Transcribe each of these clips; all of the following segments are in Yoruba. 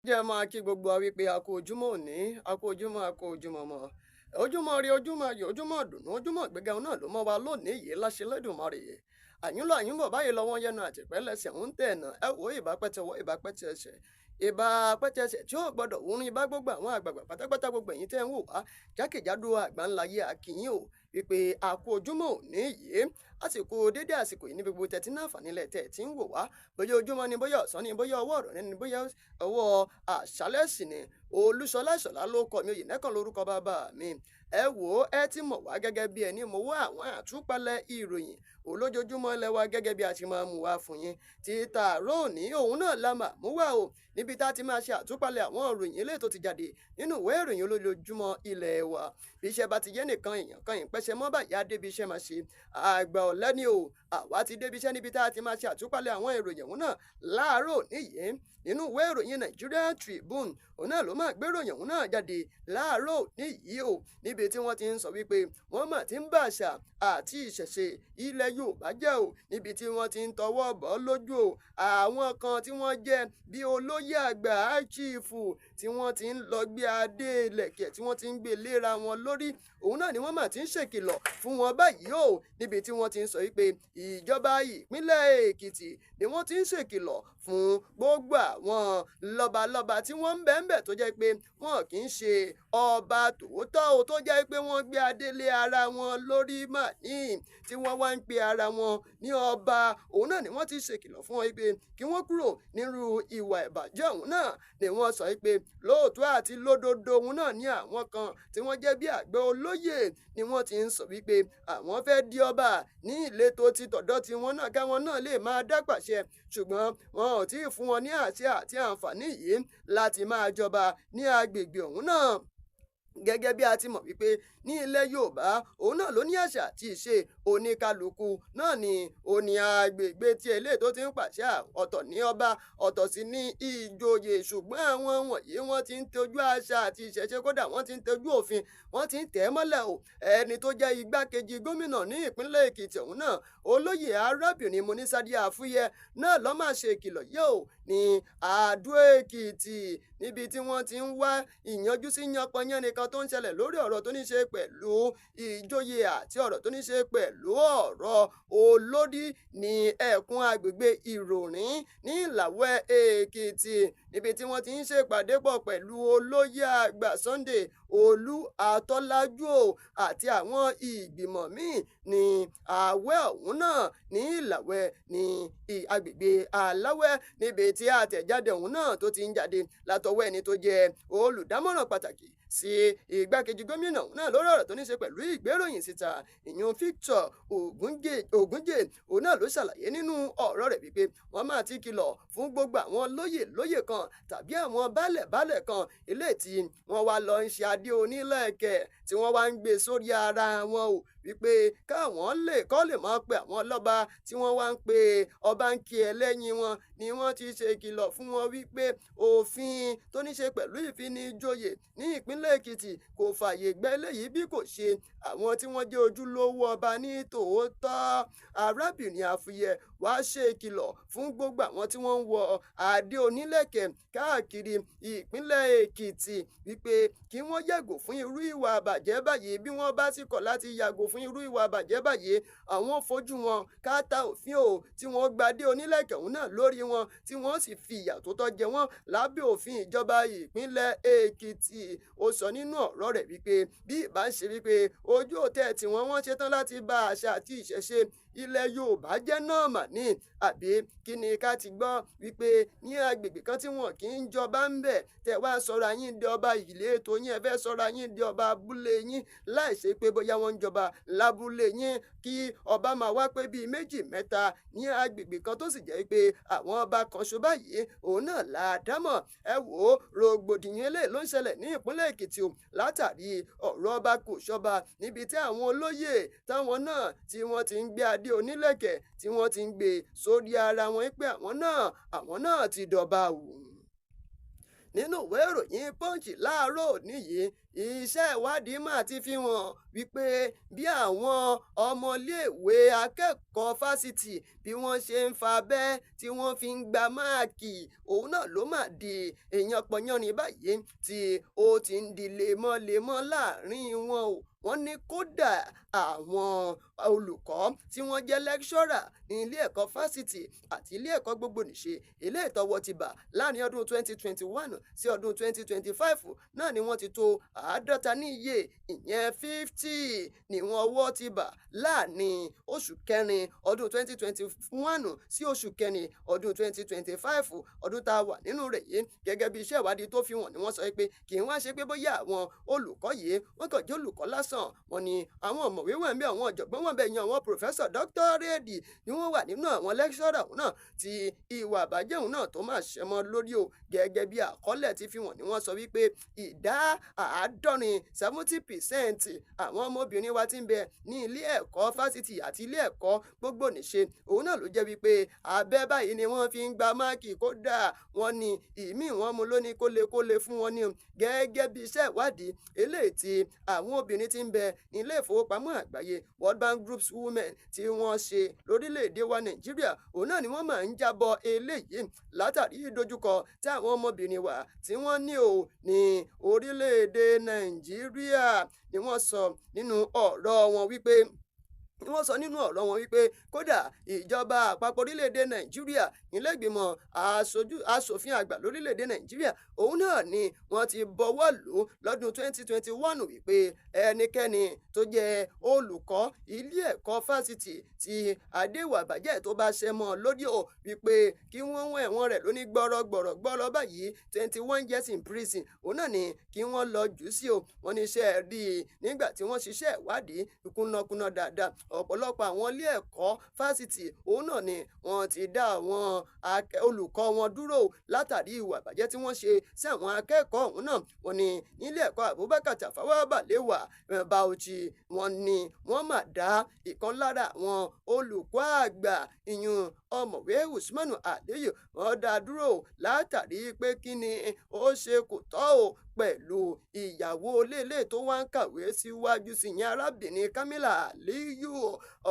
Jẹ́ máa kí gbogbo wa wípé a kú ojúmọ́ òní, a kú ojúmọ́, a kú ojúmọ́ mọ́. Ojúmọ́ ire, ojúmọ́ ayọ̀, ojúmọ́ ìdùnnú, ojúmọ́ ìgbéga náà ló mọ́ wa lónìí yìí láṣẹ Olódùmarè. Àyúnlọ̀ àyúnbọ̀ báyìí lọ́wọ́ yẹnu àtìpẹ́lẹsẹ̀ ń tẹ̀nà ẹ wò ìbá pẹ́tẹ́wọ́ ìbá pẹ́tẹ́ẹsẹ̀. Ìbá pẹ́tẹ́ẹsẹ̀ tí ó gbọ́dọ̀ wúrin bá gbogbo àwọn àgbààgbà pátápátá gbogbo ẹ̀yin tẹ́ ń wò wá jákèjádò àgbáńláyé akínyìn o wípé a kú ojúmọ́ òní yìí àsìkò dédé àsìkò yìí ní gbogbo tẹ̀tí náà fànílẹ̀ tẹ̀ tí ń wò wá bóyá ojúmọ́ ni bóyá ọ̀sán ni bóyá ọwọ́ ọ̀rọ̀ ni bóyá ọwọ́ àṣálẹ́ sì ni Olúṣọlá Ìṣọ̀lá ló kọ mi òyìn nẹ́kan lórúkọ bàbá mi ẹ wò ó ẹ ti mọ̀ wá gẹ́gẹ́ bí ẹni mo wá àwọn àtúpalẹ̀ ìròyìn olójoojúmọ́ lẹ́wà gẹ́gẹ́ bí a ti máa mú wá fún yín títà róòní òun náà la máa mú wá o níbi tá a ti máa ṣe àtúpalẹ̀ àwọn ìròyìn eléyìí tó ti jáde nínú ìwé ìròyìn olójoojúmọ́ ilé wa bí iṣẹ́ bá ti yé nìkan èèyàn kan ìpẹ́ṣẹ́ mọ́ báyìí á débi iṣẹ́ máa ṣe àgbà ọ̀lẹ́ni o àwa ti débi iṣẹ́ níbi tá a ti máa ṣe àtúpalẹ̀ àwọn ìròyìn òun náà láàárọ̀ níyìí nínú ìwé ìròyìn Nigeria Tribune òun náà ló máa gbé ìròyìn òun náà jáde láàárọ̀ níyìí o níbi tí wọ́n ti ń sọ wípé wọ́n mà ti ń bá àṣà àti ìṣẹ̀ṣe ilẹ̀ Yorùbá jẹ́ o níbi tí wọ́n ti ń tọwọ́ bọ̀ lójú o àwọn kan tí wọ́n jẹ́ bí olóyè àgbà áchífù tí wọ́n ti ń lọ gbé adé ìlẹ̀kẹ̀ tí wọ́n ti ń gbé léra wọn lórí òun náà ni wọ́n mà ti ń ṣèkìlọ̀ fún wọn báyìí o níbi tí wọ́n ti ń sọ wípé ìjọba ìpínlẹ̀ Èkìtì ni wọ́n ti ń ṣèkìlọ̀ fún gbogbo àwọn lọ́balọ́ba tí wọ́n ń bẹ́ẹ̀ tó jẹ́ pé wọn kì í ṣe ọba tòótọ́ o tó jẹ́ pé wọ́n gbé adé lé ara wọn lórí mà ní tí wọ́n wá ń pe ara wọn ní ọba òun náà ni wọ́n ti ṣèkìlọ̀ fún wọn pé kí wọ́n kúrò nírú ìwà ìbàjẹ́ òun náà ni wọ́n sọ pé lóòótọ́ àti lódodo òun náà ní àwọn kan tí wọ́n jẹ́ bí àgbẹ̀ olóyè ni wọ́n ti ń sọ wípé àwọn fẹ́ di ọba ní ìletò ti tọ̀dọ̀ tí wọ́n náà káwọn náà lè máa dápàṣẹ ṣùgbọ́n wọn ò tí ì fún wọn ní àṣẹ àti àǹfààní yìí láti máa jọba ní agbègbè ọ̀hún náà gẹ́gẹ́ bí a ti mọ̀ wípé ní ilẹ̀ Yorùbá òun náà ló ní àṣà àti ìṣe oníkálukú náà ni òní agbègbè tí eléyìí tó ti ń pàṣẹ ọ̀tọ̀ ní ọba ọ̀tọ̀ sí ní ìjòyè ṣùgbọ́n àwọn wọ̀nyí wọ́n ti ń tọ́jú àṣà àti ìṣẹ̀ṣe kódà wọ́n ti ń tọ́jú òfin wọ́n ti ń tẹ̀ mọ́lẹ̀ o ẹni tó jẹ́ igbákejì gómìnà ní ìpínlẹ̀ Èkìtì ọ̀hún náà olóyè arábìnrin Monísádé Àfúyẹ náà ló máa ṣe ìkìlọ̀ yìí o ní Àdó Èkìtì níbi tí wọ́n ti ń wá ìyanjú sí yanpọnyán nìkan tó ń ṣẹlẹ̀ lórí ọ̀rọ̀ tó ní ṣe pẹ̀lú ìjòyè àti ọ̀rọ̀ tó ní ṣe pẹ̀lú ọ̀rọ̀ olódì ní ẹkùn agbègbè Ìròrín ní Ìlàwẹ̀ Èkìtì níbi tí wọ́n ti ń ṣèpàdé pọ̀ pẹ̀lú olóyè àgbà Sunday Olú Àtọ́lájú àti àwọn ìgbìmọ̀ míì ní àwẹ̀ ọ̀hún náà ní Ìlàwẹ̀ ní agbègbè Aláwẹ̀ níbi tí àtẹ̀jáde ọ̀hún náà tó ti ń jáde látọwọ́ ẹni tó jẹ́ olùdámọ̀ràn pàtàkì sí igbákejì gómìnà náà lórí ọ̀rọ̀ tó ní ṣe pẹ̀lú ìgbéròyìn síta ìyún Victor Ògúnjè òun náà ló ṣàlàyé nínú ọ̀rọ̀ rẹ̀ wípé wọ́n máa ti kìlọ̀ fún gbogbo àwọn lóyè kan tàbí àwọn baálẹ̀ kan eléyìí tí wọ́n wá lọ ń ṣe adé onílẹ̀kẹ̀ tí wọ́n wá ń gbé sórí ara wọn o wípé káwọn kọ́ lè máa pe àwọn lọ́ba tí wọ́n wá ń pe ọba ń kí ẹlẹ́yin wọn ni wọ́n ti ṣe ìkìlọ̀ fún wọn wípé òfin tó ní ṣe pẹ̀lú ìfinijoyè ní ìpínlẹ̀ Èkìtì kò fààyè gbà eléyìí bí kò ṣe àwọn tí wọ́n jẹ́ ojúlówó ọba ní tòótọ́ arábìnrin Àfúyẹ wá ṣe ìkìlọ̀ fún gbogbo àwọn tí wọ́n ń wọ adé onílẹ̀kẹ̀ káàkiri ìpínlẹ̀ Èkìtì wípé kí wọ́n yàgò fún irú ìwà àbàjẹ́ báyìí bí wọ́n bá sì kọ̀ láti yàgò fún irú ìwà àbàjẹ́ báyìí àwọn fojú wọn káàtà òfin o tí wọ́n gbadé onílẹ̀kẹ̀ òun náà lórí wọn tí wọ́n sì fi ìyà tó tọ́ jẹ wọ́n lábẹ́ òfin ìjọba ìpínlẹ̀ Èkìtì ó sọ nínú ọ̀rọ̀ rẹ̀ wípé bí ìbá ń ṣe wípé ojú òtẹ́ tí wọ́n ṣetán láti bá àṣà àti ìṣẹ̀ṣe ilẹ̀ Yorùbá jẹ́ náà mà ní àbí kí ni ká ti gbọ́ wípé ní agbègbè kan tí wọn kì í jọba ń bẹ̀ tẹ̀ wá sọ̀rọ̀ yín di ọba ìletò yín ẹ fẹ́ sọ̀rọ̀ yín di ọba abúlé yín láì ṣe pé bóyá wọ́n ń jọba lábúlé yín kí ọba máa wá pé bíi méjì mẹ́ta ní agbègbè kan tó sì jẹ́ pé àwọn ọba kan ṣo báyìí òun náà là á dámọ̀ ẹ wò ó rògbòdìyàn eléyìí ló ń ṣẹlẹ̀ ní ìpínlẹ̀ Èkìtì o látàrí ọ̀rọ̀ ọba kò ṣọba níbi tí àwọn olóyè táwọn náà tí wọ́n ti ń gbé adé onílẹ̀kẹ̀ tí wọ́n ti ń gbé sórí ara wọn pé àwọn náà ti dọba wù. Nínú ìwé ìròyìn Punch láàárọ̀ níyìí iṣẹ́ ìwádìí mà ti fi hàn wípé bí àwọn ọmọléèwé akẹ́kọ̀ọ́ fásitì bí wọ́n ṣe ń fa abẹ́ tí wọ́n fi ń gba máàkì òun náà ló mà di èèyàn pọ̀nyánrin báyìí tí ó ti ń di lemọ́lemọ́ láàrin wọn o. Wọ́n ní kódà àwọn olùkọ́ tí wọ́n jẹ́ lẹ́kṣọ́rà ní ilé ẹ̀kọ́ fásitì àti ilé ẹ̀kọ́ gbogbonìṣe ilé ìtọ́wọ́ ti bà láàrin ọdún 2021 sí ọdún 2025 náà ni wọ́n ti tó 50 ní iye, ìyẹn 50 ni wọ́n ọwọ́ ti bà láàrin oṣù kẹrin ọdún 2021 sí oṣù kẹrin ọdún 2025 ọdún tá a wà nínú rẹ̀ yìí. Gẹ́gẹ́ bí iṣẹ́ ìwádìí tó fi hàn ni wọ́n sọ pé kì í wá ṣe pé bóyá àwọn olùkọ́ yìí wọ́n kàn jẹ́ olùkọ́ lásán, wọ́n ní àwọn ọ̀mọ̀wé wà ń bẹ, àwọn ọ̀jọ̀gbọ́n wà ń bẹ, yan àwọn pòfẹ́sọ̀ dọ́kítọ́rẹ́ẹ̀dì ni wọ́n wà nínú àwọn lẹ́kṣọ́rà òun náà tí ìwà àbájẹ́ òun náà tó máa ṣẹ́ mọ́ lórí o. Gẹ́gẹ́ bí àkọọ́lẹ̀ ti fi hàn ni wọ́n sọ wípé ìdá 70% àwọn ọmọbìnrin wa ti ń bẹ ní ilé ẹ̀kọ́ fásitì àti ilé ẹ̀kọ́ gbogbonìṣe òun náà ló jẹ́ wípé abẹ́ báyìí ni wọ́n fi ń gba máàkì, kódà wọ́n ní ìmí wọn mú lóní kólekóle fún wọn ní. Gẹ́gẹ́ bí iṣẹ́ ìwádìí eléyìí tí àwọn obìnrin ti ń bẹ ní ilé ìfowópamọ́ àgbáyé World Bank Group's Women tí wọ́n ṣe lórílẹ̀‐èdè wa Nàìjíríà òun náà ni wọ́n máa ń jábọ̀ eléyìí látàrí ìdojúkọ tí àwọn ọmọbìnrin wa tí wọ́n ní o ní orílẹ̀‐èdè Nàìjíríà ni wọ́n sọ nínú ọ̀rọ̀ wọn wípé kódà ìjọba àpapọ̀ orílẹ̀-èdè Nàìjíríà ilé-ìgbìmọ̀ aṣòfin àgbà lórílẹ̀-èdè Nàìjíríà òun náà ni wọ́n ti bọwọ́ lù lọ́dún 2021 wípé ẹnikẹ́ni tó jẹ́ olùkọ́ ilé ẹ̀kọ́ fásitì tí àdéhùn àbájẹ́ tó bá ṣẹ mọ́ lórí o wípé kí wọ́n wọ́n ẹ̀wọ̀n rẹ̀ lóní gbọ́rọ̀ báyìí 21 years in prison òun náà ni kí wọ́n lọ jù sí o. Wọ́n ní iṣẹ́ rí i nígbà tí wọ́n ṣiṣẹ́ ìwádìí kúnnakúnna dáadáa ọ̀pọ̀lọpọ̀ àwọn ilé ẹ̀kọ́ fásitì òun náà ni wọ́n ti dá àwọn olùkọ́ wọn dúró látàrí ìwà ìbàjẹ́ tí wọ́n ṣe sí àwọn akẹ́kọ̀ọ́ ọ̀hún náà. Wọ́n ní nílé ẹ̀kọ́ Abubakar Tafawa Balewa Bauchi wọ́n ní wọ́n mà dá ìkan lára àwọn olùkọ́ àgbà ìyún ọ̀mọ̀wé Usmanu Aliyu wọ́n dá dúró látàrí pé kí ni ó ṣe kò tọ́ o pẹ̀lú ìyàwó ilé tó wá ń kàwé síwájú sí ìyẹn arábìnrin Kamila Aliyu.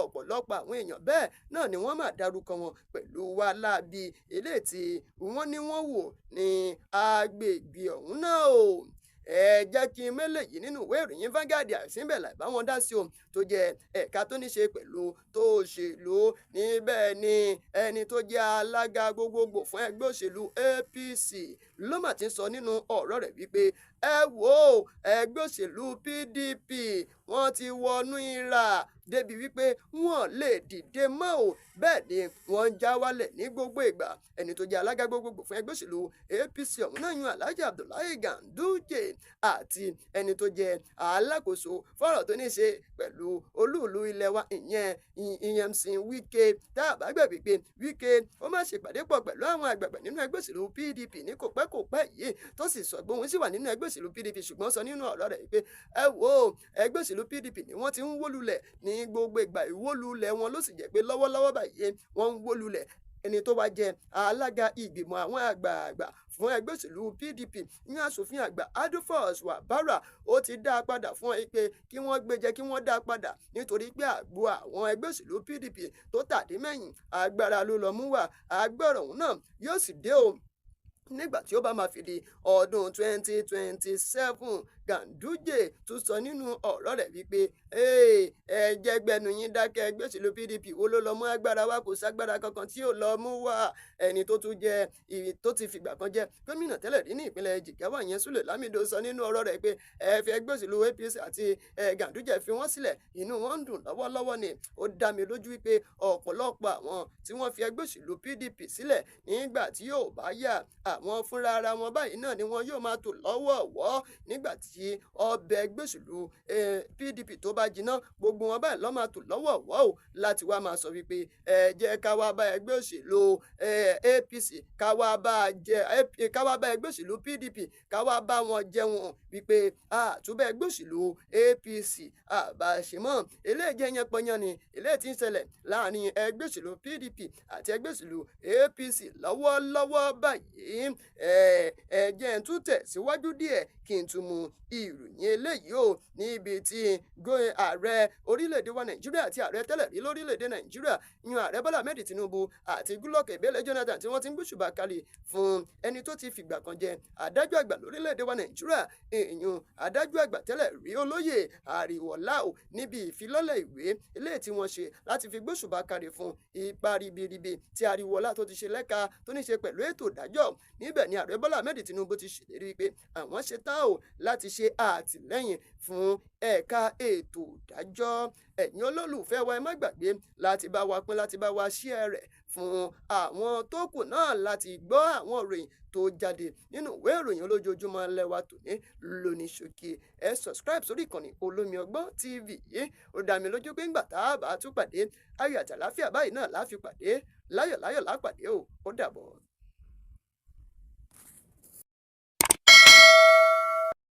Ọ̀pọ̀lọpọ̀ àwọn èèyàn bẹ́ẹ̀ náà ni wọ́n máa dárúkọ wọn pẹ̀lú wàlábí eléyìí tí wọ́n ní wọ́n wò ní agbègbè ọ̀hún náà o. Ẹ jẹ́ kí n mélè yìí nínú ìwé ìròyìn Vanguard àìsínbẹ̀ láì bá wọn dá sí o tó jẹ́ ẹ̀ka tó ní ṣe pẹ̀lú tó òṣèlú. Níbẹ̀ ni ẹni tó jẹ́ alága gbogbogbò fún ẹgbẹ́ òṣèlú APC ló mà ti sọ nínú ọ̀rọ̀ rẹ̀ wípé ẹ wò ó ẹgbẹ́ òṣèlú PDP wọ́n ti wọnú ìrà débi wípé wọ́n lè dìde mọ́ o, bẹ́ẹ̀ ni wọ́n ń já wálẹ̀ ní gbogbo ìgbà. Ẹni tó jẹ́ alága gbogbogbò fún ẹgbẹ́ òṣèlú APC ọ̀hún náà yan Alhaji Abdullahi Ganduje àti ẹni tó jẹ́ alákòóso fọ́rọ̀ tó ní ṣe pẹ̀lú olúùlú ilẹ̀ wa ìyẹn Nyesom Wike. Tá a bá gbàgbé pé Wike ó má ṣèpàdé pọ̀ pẹ̀lú àwọn àgbààgbà nínú ẹgbẹ́ òṣèlú PDP ní kò pẹ́ yìí tó sì sọ pé òun sì wà nínú ẹgbẹ́ òṣèlú PDP ṣùgbọ́n sọ nínú ọ̀rọ̀ rẹ̀ pé ẹ wo ẹgbẹ́ òṣèlú PDP ni wọ́n ti ń wó lulẹ̀ ní gbogbo ìgbà ìwólulẹ̀ wọn ló sì jẹ́ pé lọ́wọ́lọ́wọ́ báyìí wọ́n ń wó lulẹ̀. Ẹni tó wá jẹ́ alága ìgbìmọ̀ àwọn àgbààgbà fún ẹgbẹ́ òṣèlú PDP ní aṣòfin àgbà Adolphus Wabara ó ti dá a padà fún ẹ pé kí wọ́n gbéjẹ kí wọ́n dá a padà nítorí pé àgbo àwọn ẹgbẹ́ òṣèlú PDP tó tàdé mẹ́yìn agbára ló lọ mú wá. Agbára òun náà yóò sì dé o nígbà tí ó bá máa fi di ọdún 2027. Ganduje tún sọ nínú ọ̀rọ̀ rẹ̀ wípé ẹ jẹ́ gbẹnu yín dákẹ́, ẹgbẹ́ òṣèlú PDP wo ló lọ mú agbára wá? Kò ságbára kankan tí ò lọ mú wá. Ẹni tó tún jẹ́ tó ti fìgbà kan jẹ́ gómìnà tẹ́lẹ̀ rí ní ìpínlẹ̀ Jigawa yẹn Sule Lamido sọ nínú ọ̀rọ̀ rẹ̀ pé ẹ fi ẹgbẹ́ òṣèlú APC àti Ganduje fi wọ́n sílẹ̀, inú wọn ń dùn lọ́wọ́lọ́wọ́ ni. Ó dá mi lójú wípé ọ̀pọ̀lọpọ̀ àwọn tí wọ́n fi ẹgbẹ́ òṣèlú PDP sílẹ̀ nígbà tí yóò bá yà àwọn fúnra ara wọn báyìí náà ni wọn yóò máa tò lọ́wọ́ọ̀wọ́ nígbà tí ọbẹ̀ ẹgbẹ́ òṣèlú PDP tó bá jiná gbogbo wọn báyìí lọ́ máa tò lọ́wọ́ọ̀wọ́ o láti wá máa sọ wípé ẹ jẹ́ ká wá bá ẹgbẹ́ òṣèlú APC ká wá bá ẹgbẹ́ òṣèlú PDP ká wá bá wọn jẹun wípé àtúbẹ̀ ẹgbẹ́ òṣèlú APC àbàṣemọ́. Eléyìí jẹ́ yẹn pọnyán ni eléyìí tí ń ṣẹlẹ̀ láàrin ẹgbẹ́ òṣèlú PDP àti ẹgbẹ́ òṣèlú APC lọ́wọ́lọ́wọ́ báyìí. Ẹ jẹ́ jẹ́ ń tún tẹ̀síwájú díẹ̀ kí n tún mú ìròyìn eléyìí o níbi tí ààrẹ orílẹ̀-èdè wa Nàìjíríà àti ààrẹ tẹ́lẹ̀ rí lórílẹ̀-èdè Nàìjíríà yan ààrẹ Bọ́lá Ahmed Tinubu àti Goodluck Ebele Jonathan tí wọ́n ti ń gbóṣùbà kalẹ̀ fún ẹni tó ti fìgbà kan jẹ adájọ́ àgbà lórílẹ̀-èdè wa Nàìjíríà èèyàn adájọ́ àgbà tẹ́lẹ̀ rí olóyè Àríwọ̀lá o níbi ìfilọ́lẹ̀ ìwé eléyìí tí wọ́n ṣe láti fi gbóṣùbà kalẹ̀ fún ipa ribiribi tí Àríwọ̀lá tó ti ṣe lẹ́ka tó ní ṣe pẹ̀lú ètò ìdájọ́ níbẹ̀ ni ààrẹ Bọ́lá Ahmed Tinubu ti ṣèlérí pé àwọn ṣetán o láti ṣe àtìlẹ́yìn fún ẹ̀ka ètò ìdájọ́. Ẹ̀yin olólùfẹ́ wa ẹ má gbàgbé láti bá wa pín láti bá wa share rẹ̀ fún àwọn tó kù náà láti gbọ́ àwọn ìròyìn tó jáde nínú ìwé ìròyìn olójoojúmọ́ lẹ́wà tòní lóní ṣókí. Ẹ subscribe sórí ìkànnì Olómi Ọgbọ́n TV yìí. Ó dá mi lójú pé ńgbà tá a bá tún pàdé ayọ̀ àti àlàáfíà báyìí náà la fi pàdé láyọ̀ láyọ̀ lápàdé o. Ó dàbọ̀.